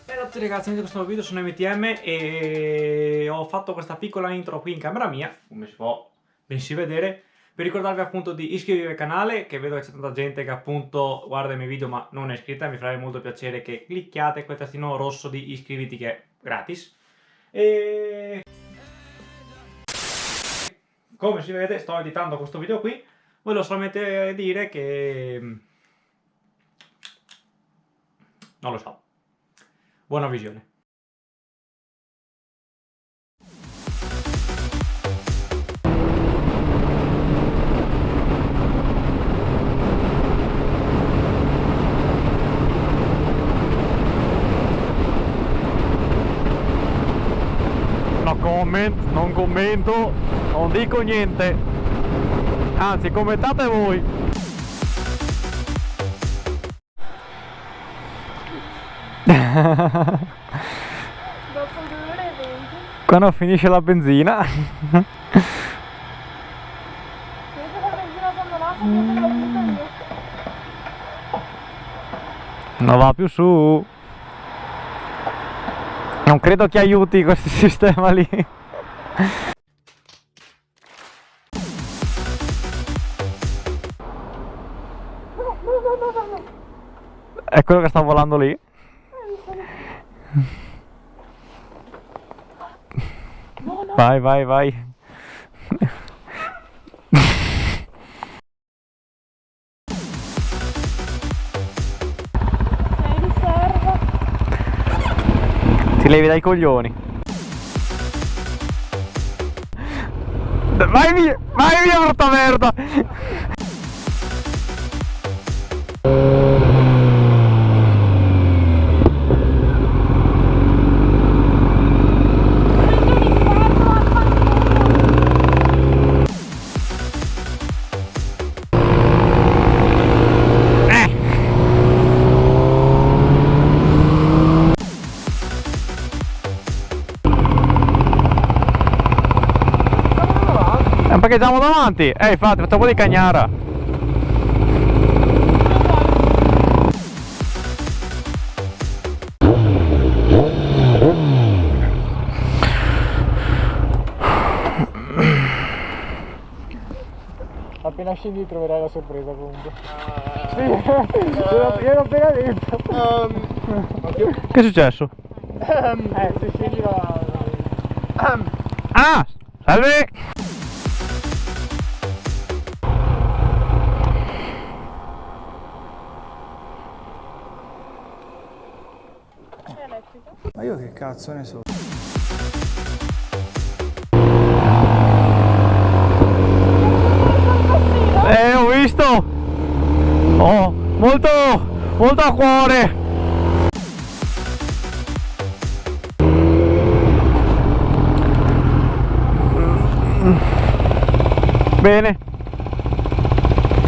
Ciao a tutti ragazzi, in questo nuovo video sono MTM e ho fatto questa piccola intro qui in camera mia, come si può bensi vedere, per ricordarvi appunto di iscrivervi al canale, che vedo che c'è tanta gente che appunto guarda i miei video ma non è iscritta, mi farebbe molto piacere che clicchiate quel tastino rosso di iscriviti che è gratis. E come si vede sto editando questo video qui, volevo solamente dire che non lo so. Buona visione. No comment, non commento, non dico niente. Anzi, commentate voi. Dopo 2 ore e 20. Quando finisce la benzina. Vedete la benzina quando lascia, io te l'ho butta io. Non va più su. Non credo che aiuti questo sistema lì. È quello che sta volando lì? No, no. Vai, vai, vai. Sei in riserva. Ti levi dai coglioni. Vai via, brutta merda! Parcheggiamo davanti! Infatti, facciamo un po' di cagnara! Appena scendi troverai la sorpresa comunque. Sì, io l'ho appena detto. Che è successo? Se scendi va... Ah! Salve! È elettrica. Ma io che cazzo ne so? Ho visto! Oh, molto a cuore! Bene!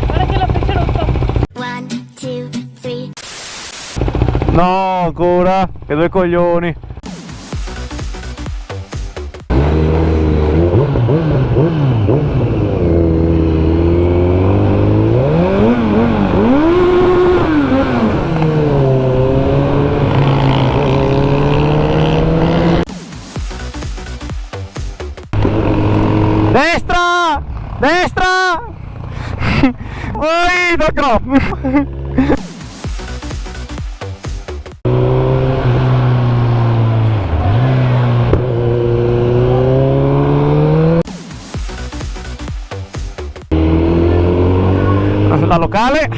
Guarda che l'ho fece rotto. 1, 2, 3. No, ancora! Che due coglioni! Destra! Destra! Oi, tocco! La locale